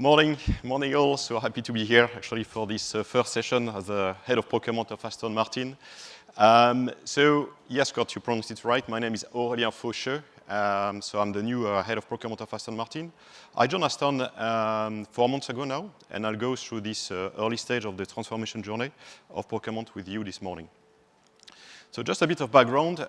Morning all. So happy to be here actually for this first session as the head of procurement of Aston Martin. So yes, Scott, you pronounced it right. My name is Aurelien Faucheux. So I'm the new head of procurement of Aston Martin. I joined Aston 4 months ago now, and I'll go through this early stage of the transformation journey of procurement with you this morning. So just a bit of background.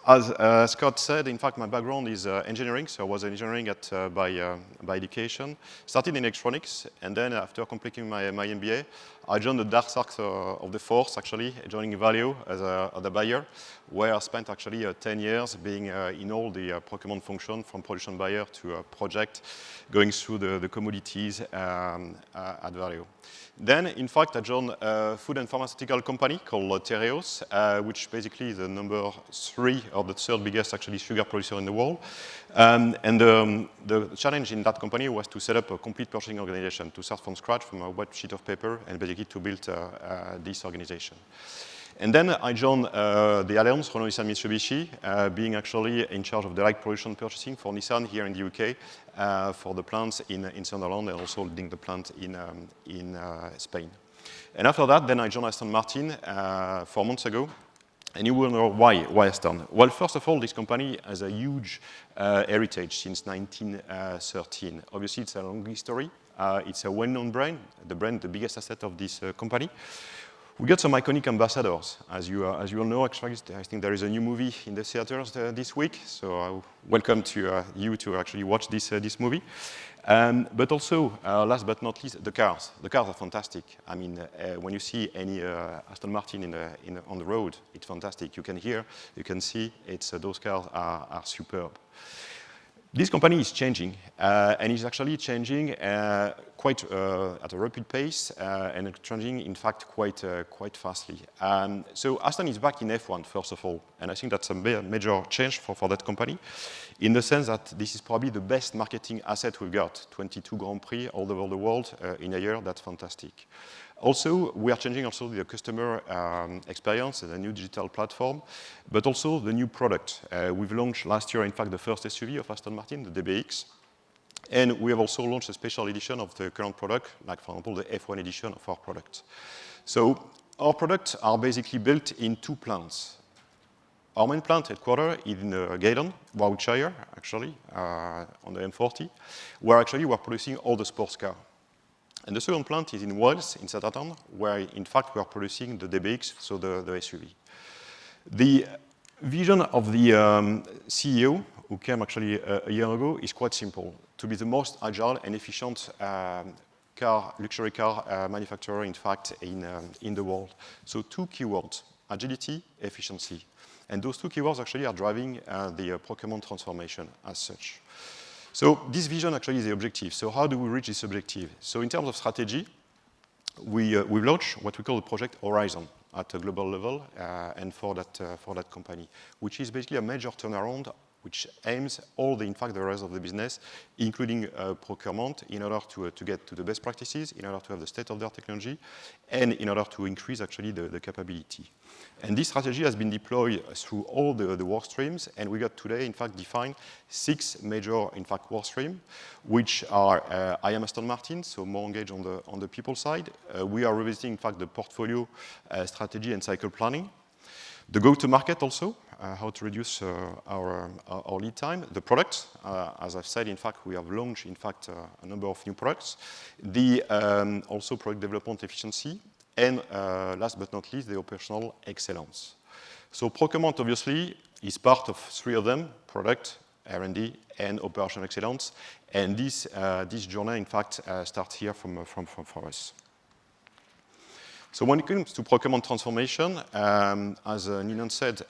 As Scott said, in fact, my background is engineering, so I was engineering by education. Started in electronics, and then after completing my MBA, I joined the dark side of the force, actually, joining Valeo as a buyer, where I spent actually 10 years being in all the procurement function, from production buyer to project, going through the commodities at Valeo. Then, in fact, I joined a food and pharmaceutical company called Tereos, which basically is the number 3 or the 3rd biggest actually sugar producer in the world. And the challenge in that company was to set up a complete purchasing organization, to start from scratch, from a wet sheet of paper, and basically to build this organization. And then I joined the Alliance, Renault, Nissan, Mitsubishi, being actually in charge of direct production purchasing for Nissan here in the UK, for the plants in Sunderland, and also leading the plant in Spain. And after that, then I joined Aston Martin 4 months ago. And you will know why Aston. Well, first of all, this company has a huge heritage since 1913. Obviously, it's a long history. It's a well-known brand, the biggest asset of this company. We got some iconic ambassadors. As you all know, actually, I think there is a new movie in the theaters this week, so welcome to you to actually watch this movie. But also, last but not least, the cars. The cars are fantastic. I mean, when you see any Aston Martin on the road, it's fantastic. You can hear, you can see, those cars are superb. This company is changing, and is actually changing quite at a rapid pace, and changing, in fact, quite fastly. So Aston is back in F1, first of all, and I think that's a major change for that company, in the sense that this is probably the best marketing asset we've got. 22 Grand Prix all over the world in a year, that's fantastic. Also, we are changing also the customer experience, the new digital platform, but also the new product. We've launched last year, in fact, the first SUV of Aston Martin, the DBX, and we have also launched a special edition of the current product, like, for example, the F1 edition of our product. So our products are basically built in 2 plants. Our main plant headquarters is in Gaydon, Warwickshire, actually, on the M40, where actually we're producing all the sports cars. And the second plant is in Wales, in Southampton, where in fact we are producing the DBX, so the SUV. The vision of the CEO, who came actually a year ago, is quite simple: to be the most agile and efficient luxury car manufacturer, in fact, in the world. So 2 keywords: agility, efficiency. And those 2 keywords actually are driving the procurement transformation as such. So this vision actually is the objective. So how do we reach this objective? So in terms of strategy, we've launched what we call the Project Horizon at a global level, and for that company, which is basically a major turnaround, which aims in fact, the rest of the business, including procurement, in order to get to the best practices, in order to have the state-of-the-art technology, and in order to increase actually the capability. And this strategy has been deployed through all the work streams, and we got today, in fact, defined 6 major, in fact, work streams, which are I am Aston Martin, so more engaged on the people side. We are revisiting, in fact, the portfolio strategy and cycle planning. The go-to-market also, how to reduce our lead time. The products, as I've said, in fact, we have launched, in fact, a number of new products. The also product development efficiency, and last but not least, the operational excellence. So procurement, obviously, is part of 3 of them: product, R&D, and operational excellence. And this journey, in fact, starts here from us. So when it comes to procurement transformation, as Ninon said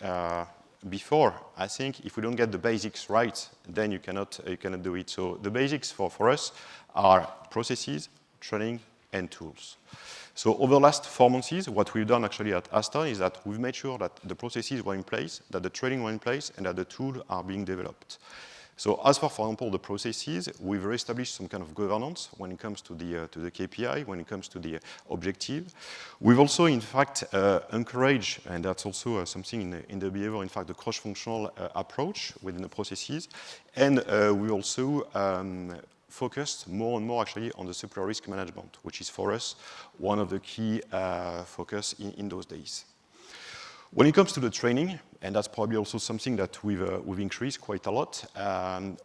before, I think if we don't get the basics right, then you cannot do it. So the basics for us are processes, training, and tools. So over the last 4 months, what we've done actually at Aston is that we've made sure that the processes were in place, that the training were in place, and that the tools are being developed. So as for example, the processes, we've reestablished some kind of governance when it comes to the KPI, when it comes to the objective. We've also, in fact, encouraged, and that's also something in the behavior, in fact, the cross-functional approach within the processes. And we also focused more and more actually on the supplier risk management, which is for us one of the key focus in those days. When it comes to the training, and that's probably also something that we've increased quite a lot,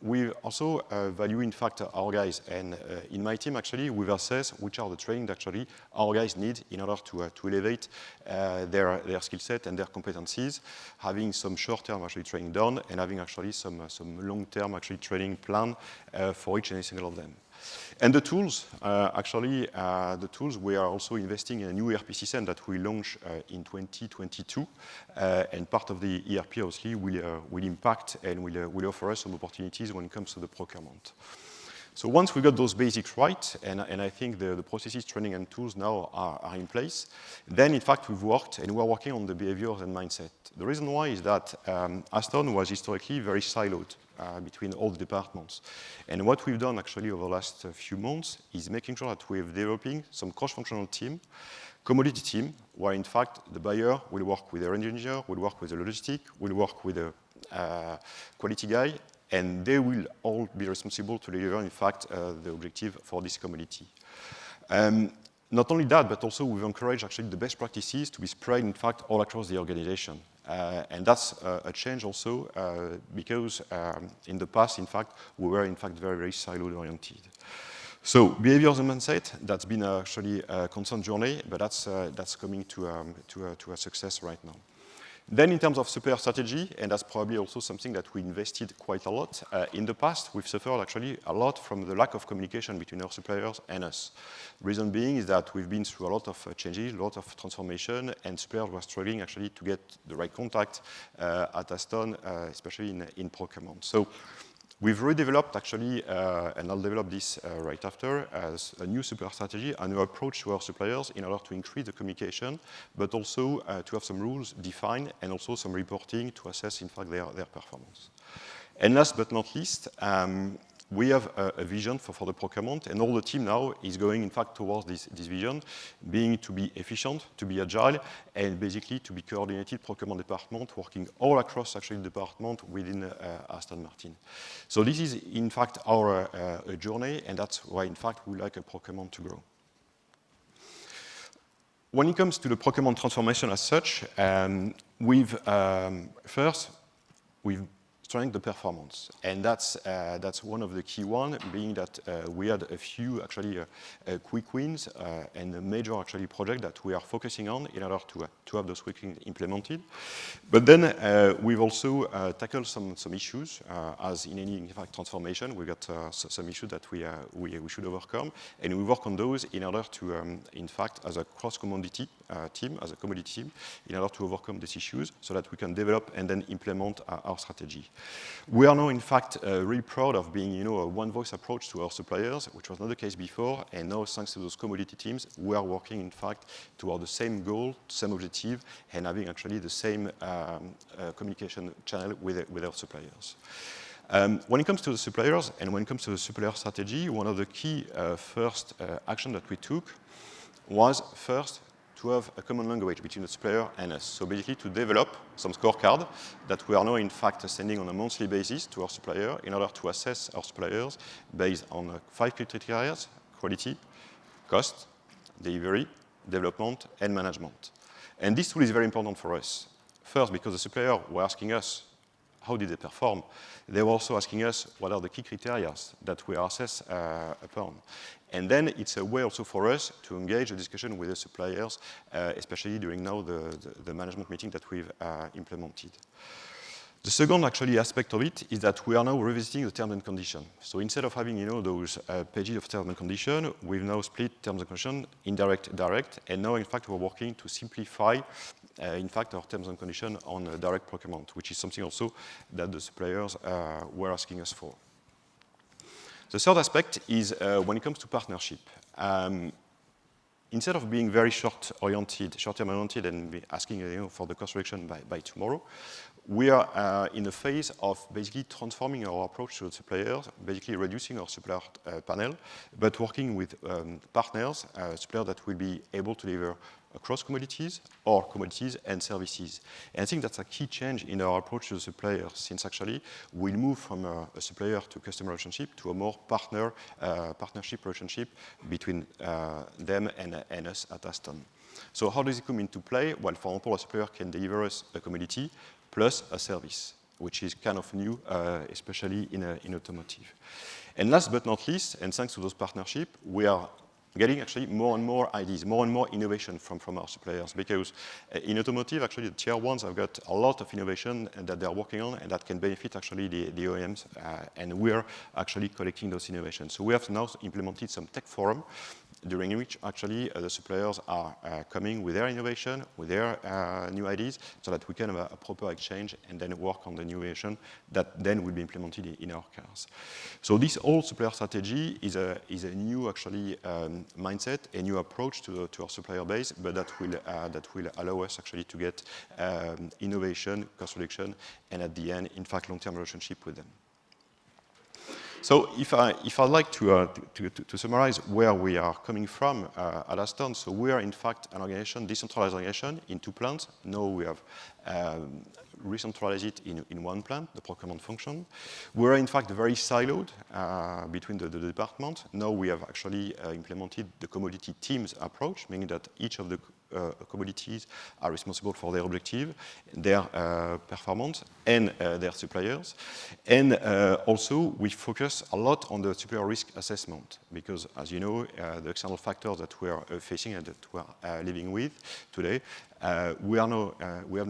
we also value, in fact, our guys. And in my team, actually, we've assessed which are the training that actually our guys need in order to elevate their skill set and their competencies, having some short-term actually training done, and having actually some long-term actually training plan for each and every single of them. And the tools, the tools, we are also investing in a new ERP system that we launch in 2022. And part of the ERP, obviously, will impact and will offer us some opportunities when it comes to the procurement. So once we got those basics right, and I think the processes, training, and tools now are in place, then in fact we've worked and we're working on the behaviors and mindset. The reason why is that Aston was historically very siloed between all the departments. And what we've done actually over the last few months is making sure that we're developing some cross-functional team, commodity team, where in fact the buyer will work with the engineer, will work with the logistic, will work with the quality guy, and they will all be responsible to deliver, in fact, the objective for this commodity. Not only that, but also we've encouraged actually the best practices to be spread, in fact, all across the organization. And that's a change also because in the past, in fact, we were, in fact, very, very siloed oriented. So behaviors and mindset, that's been actually a constant journey, but that's coming to a success right now. Then in terms of supplier strategy, and that's probably also something that we invested quite a lot. In the past, we've suffered actually a lot from the lack of communication between our suppliers and us. Reason being is that we've been through a lot of changes, a lot of transformation, and suppliers were struggling actually to get the right contact at Aston, especially in procurement. So we've redeveloped actually, and I'll develop this right after, as a new supplier strategy, a new approach to our suppliers in order to increase the communication, but also to have some rules defined and also some reporting to assess, in fact, their performance. And last but not least, we have a vision for the procurement, and all the team now is going, in fact, towards this vision, being to be efficient, to be agile, and basically to be coordinated procurement department, working all across actually the department within Aston Martin. So this is, in fact, our journey, and that's why, in fact, we like a procurement to grow. When it comes to the procurement transformation as such, we've strengthen the performance, and that's one of the key ones, being that we had a few actually quick wins and a major actually project that we are focusing on in order to have those quick wins implemented. But then we've also tackled some issues, as in any, in fact, transformation. We got some issues that we should overcome, and we work on those in order to, in fact, as a cross-commodity team, as a commodity team, in order to overcome these issues so that we can develop and then implement our strategy. We are now, in fact, really proud of being, a one-voice approach to our suppliers, which was not the case before, and now, thanks to those commodity teams, we are working, in fact, toward the same goal, same objective, and having actually the same communication channel with our suppliers. When it comes to the suppliers, and when it comes to the supplier strategy, one of the key first action that we took was first to have a common language between the supplier and us. So basically to develop some scorecard that we are now, in fact, sending on a monthly basis to our supplier in order to assess our suppliers based on 5 criteria: quality, cost, delivery, development, and management. And this tool is very important for us. First, because the supplier were asking us how did they perform. They were also asking us what are the key criteria that we are assessed upon. And then it's a way also for us to engage a discussion with the suppliers, especially during now the management meeting that we've implemented. The second actually aspect of it is that we are now revisiting the terms and conditions. So instead of having those pages of terms and conditions, we've now split terms and conditions, indirect, direct, and now in fact we're working to simplify in fact our terms and conditions on direct procurement, which is something also that the suppliers were asking us for. The third aspect is when it comes to partnership. Instead of being very short-term oriented and asking for the cost reduction by tomorrow, we are in a phase of basically transforming our approach to the suppliers, basically reducing our supplier panel, but working with partners, suppliers that will be able to deliver across commodities or commodities and services. And I think that's a key change in our approach to the supplier, since actually we move from a supplier to customer relationship to a more partnership relationship between them and us at Aston. So how does it come into play? Well, for example, a supplier can deliver us a commodity plus a service, which is kind of new, especially in automotive. And last but not least, and thanks to those partnerships, we are getting actually more and more ideas, more and more innovation from our suppliers, because in automotive, actually the tier ones have got a lot of innovation that they're working on and that can benefit actually the OEMs, and we're actually collecting those innovations. So we have now implemented some tech forum during which actually the suppliers are coming with their innovation, with their new ideas, so that we can have a proper exchange and then work on the new innovation that then will be implemented in our cars. So this whole supplier strategy is a new actually mindset, a new approach to our supplier base, but that will allow us actually to get innovation, cost reduction, and at the end, in fact, long-term relationship with them. So if I'd like to summarize where we are coming from at Aston, so we are in fact an organization, decentralized organization in 2 plants. Now we have re-centralized it in 1 plant, the procurement function. We're in fact very siloed between the departments. Now we have actually implemented the commodity teams approach, meaning that each of the commodities are responsible for their objective, their performance, and their suppliers. And also, we focus a lot on the supplier risk assessment, because, as you know, the external factors that we are facing and that we are living with today, we have now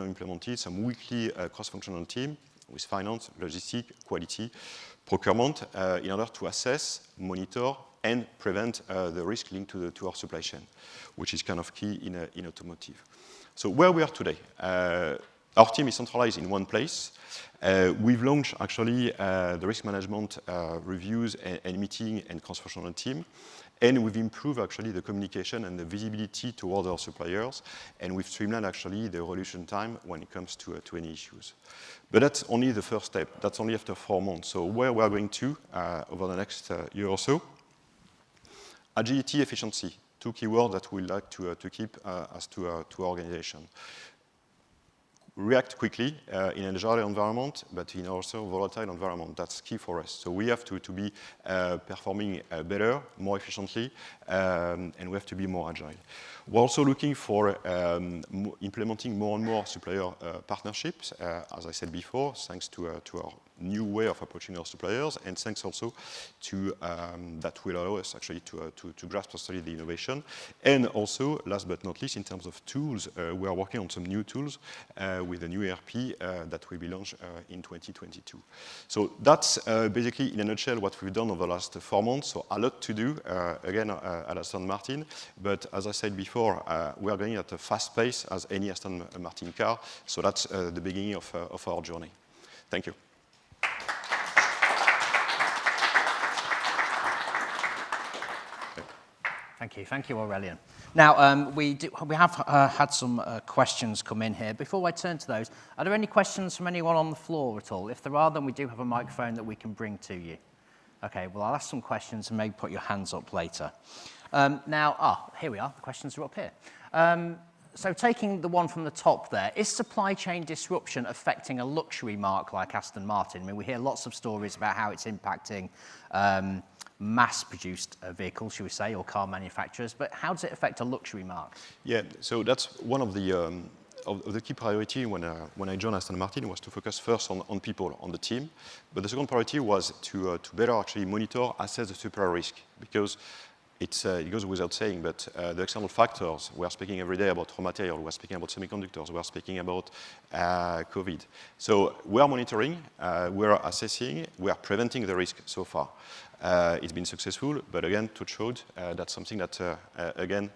implemented some weekly cross-functional team with finance, logistics, quality, procurement, in order to assess, monitor, and prevent the risk linked to our supply chain, which is kind of key in automotive. So where we are today, our team is centralized in 1 place. We've launched actually the risk management reviews and meeting and cross-functional team, and we've improved actually the communication and the visibility towards our suppliers, and we've streamlined actually the resolution time when it comes to any issues. But that's only the first step. That's only after 4 months. So where we are going to over the next year or so? Agility, efficiency, 2 keywords that we like to keep as to our organization. React quickly in an agile environment, but in also volatile environment. That's key for us. So we have to be performing better, more efficiently, and we have to be more agile. We're also looking for implementing more and more supplier partnerships, as I said before, thanks to our new way of approaching our suppliers, and thanks also to that will allow us actually to grasp totally the innovation. And also, last but not least, in terms of tools, we are working on some new tools with a new ERP that will be launched in 2022. So that's basically, in a nutshell, what we've done over the last 4 months. So a lot to do, again, at Aston Martin. But as I said before, we are going at a fast pace as any Aston Martin car. So that's the beginning of our journey. Thank you. Thank you, Aurelien. Now, we have had some questions come in here. Before I turn to those, are there any questions from anyone on the floor at all? If there are, then we do have a microphone that we can bring to you. Okay, well, I'll ask some questions and maybe put your hands up later. Here we are. The questions are up here. So taking the one from the top there, is supply chain disruption affecting a luxury marque like Aston Martin? I mean, we hear lots of stories about how it's impacting mass-produced vehicles, should we say, or car manufacturers, but how does it affect a luxury marque? Yeah, so that's one of the key priority when I joined Aston Martin was to focus first on people, on the team, but the second priority was to better actually monitor, assess the supplier risk, because it goes without saying, but the external factors, we are speaking every day about raw material, we are speaking about semiconductors, we are speaking about COVID. So we are monitoring, we are assessing, we are preventing the risk so far. It's been successful, but again, touch wood, that's something that, again,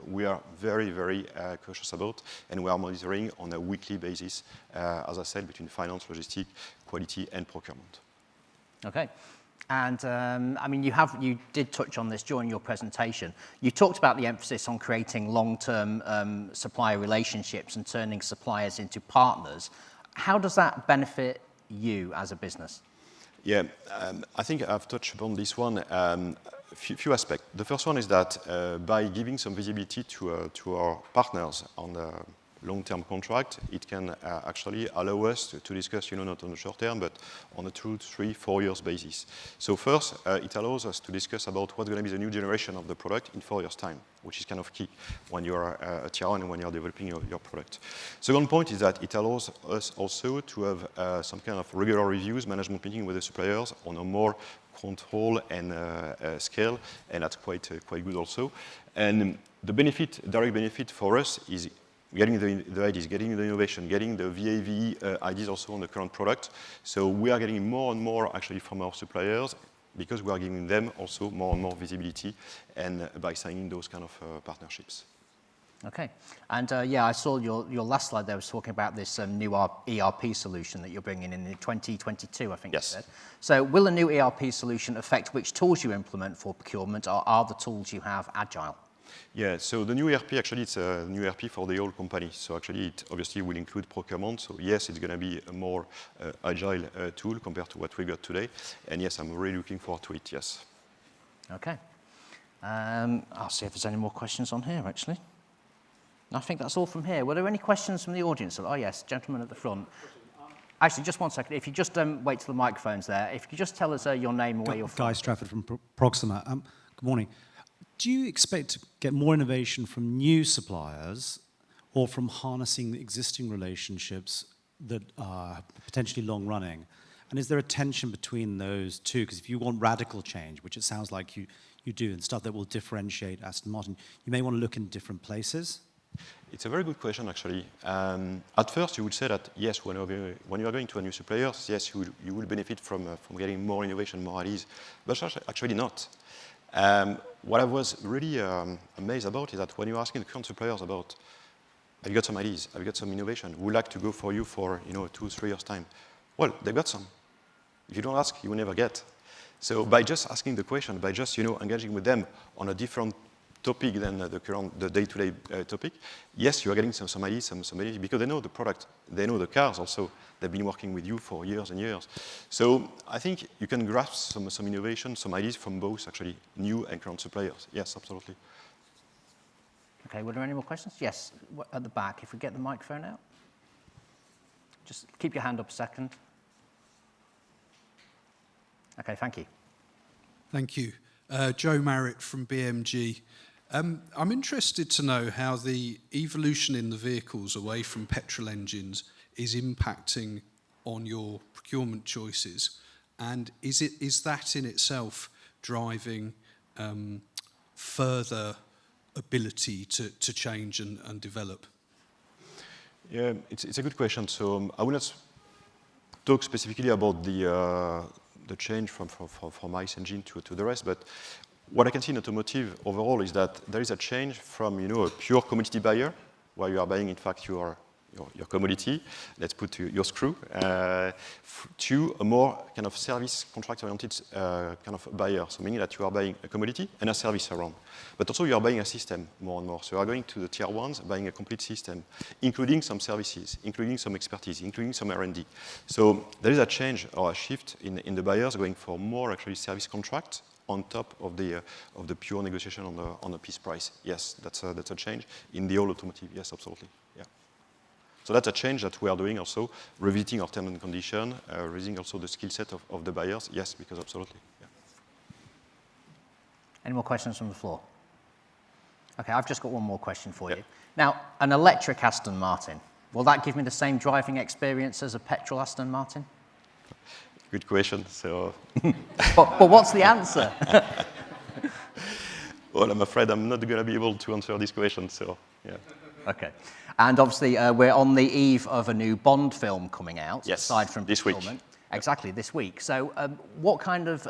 we are very, very cautious about, and we are monitoring on a weekly basis, as I said, between finance, logistics, quality, and procurement. Okay. And I mean, you did touch on this during your presentation. You talked about the emphasis on creating long-term supplier relationships and turning suppliers into partners. How does that benefit you as a business? Yeah, I think I've touched upon this one. few aspects. The first one is that by giving some visibility to our partners on the long-term contract, it can actually allow us to discuss, not on the short term, but on a 2, 3, 4 years basis. So first, it allows us to discuss about what's going to be the new generation of the product in 4 years' time, which is kind of key when you're a tier one and when you're developing your product. Second point is that it allows us also to have some kind of regular reviews, management meeting with the suppliers on a more control and scale, and that's quite good also. And the direct benefit for us is getting the ideas, getting the innovation, getting the VAVE ideas also on the current product. So we are getting more and more actually from our suppliers because we are giving them also more and more visibility and by signing those kind of partnerships. Okay. And I saw your last slide there was talking about this new ERP solution that you're bringing in 2022, I think you said. So will a new ERP solution affect which tools you implement for procurement, or are the tools you have agile? Yeah, so the new ERP, actually, it's a new ERP for the whole company. So actually, it obviously will include procurement. So yes, it's going to be a more agile tool compared to what we got today. And yes, I'm really looking forward to it, yes. Okay. I'll see if there's any more questions on here, actually. I think that's all from here. Were there any questions from the audience? Oh, yes, gentleman at the front. Actually, just 1 second. If you just wait till the microphone's there. If you could just tell us your name and where you're from. Guy Strafford from Proxima. Good morning. Do you expect to get more innovation from new suppliers or from harnessing the existing relationships that are potentially long-running? And is there a tension between those two? Because if you want radical change, which it sounds like you do, and stuff that will differentiate Aston Martin, you may want to look in different places? It's a very good question, actually. At first, you would say that, yes, when you are going to a new supplier, yes, you will benefit from getting more innovation, more ideas, but actually not. What I was really amazed about is that when you're asking the current suppliers about, have you got some ideas, have you got some innovation, we would like to go for you for 2, 3 years' time. Well, they've got some. If you don't ask, you will never get. So by just asking the question, by just engaging with them on a different topic than the day-to-day topic, yes, you are getting some ideas, some ideas, because they know the product, they know the cars also. They've been working with you for years and years. So I think you can grasp some innovation, some ideas from both actually new and current suppliers. Yes, absolutely. Okay, were there any more questions? Yes, at the back, if we get the microphone out. Just keep your hand up a second. Okay, thank you. Thank you. Joe Marriott from BMG. I'm interested to know how the evolution in the vehicles away from petrol engines is impacting on your procurement choices, and is that in itself driving further ability to change and develop? Yeah, it's a good question. So I will not talk specifically about the change from ICE engine to the rest, but what I can see in automotive overall is that there is a change from a pure commodity buyer, where you are buying in fact your commodity, let's put your screw, to a more kind of service contract-oriented kind of buyer. So meaning that you are buying a commodity and a service around. But also you are buying a system more and more. So you are going to the tier ones, buying a complete system, including some services, including some expertise, including some R&D. So there is a change or a shift in the buyers going for more actually service contract on top of the pure negotiation on the piece price. Yes, that's a change in the whole automotive. Yes, absolutely. Yeah. So that's a change that we are doing also, revisiting our terms and conditions, raising also the skill set of the buyers. Yes, because absolutely. Yeah. Any more questions from the floor? Okay, I've just got one more question for you. Now, an electric Aston Martin, will that give me the same driving experience as a petrol Aston Martin? Good question. So, but what's the answer? Well, I'm afraid I'm not going to be able to answer this question. So, yeah. Okay. And obviously, we're on the eve of a new Bond film coming out. Yes, aside from this week. Exactly, this week. So what kind of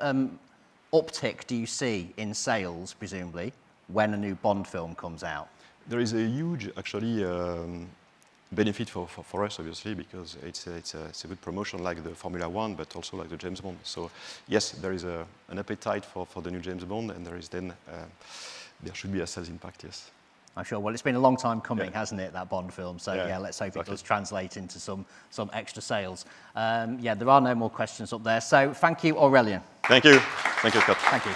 uptick do you see in sales, presumably, when a new Bond film comes out? There is a huge, actually, benefit for us, obviously, because it's a good promotion like the Formula One, but also like the James Bond. So, yes, there is an appetite for the new James Bond, and there should be a sales impact, yes. I'm sure. Well, it's been a long time coming, hasn't it, that Bond film? So, yeah, let's hope exactly. It does translate into some extra sales. There are no more questions up there. So, thank you, Aurelien. Thank you. Thank you, Scott. Thank you.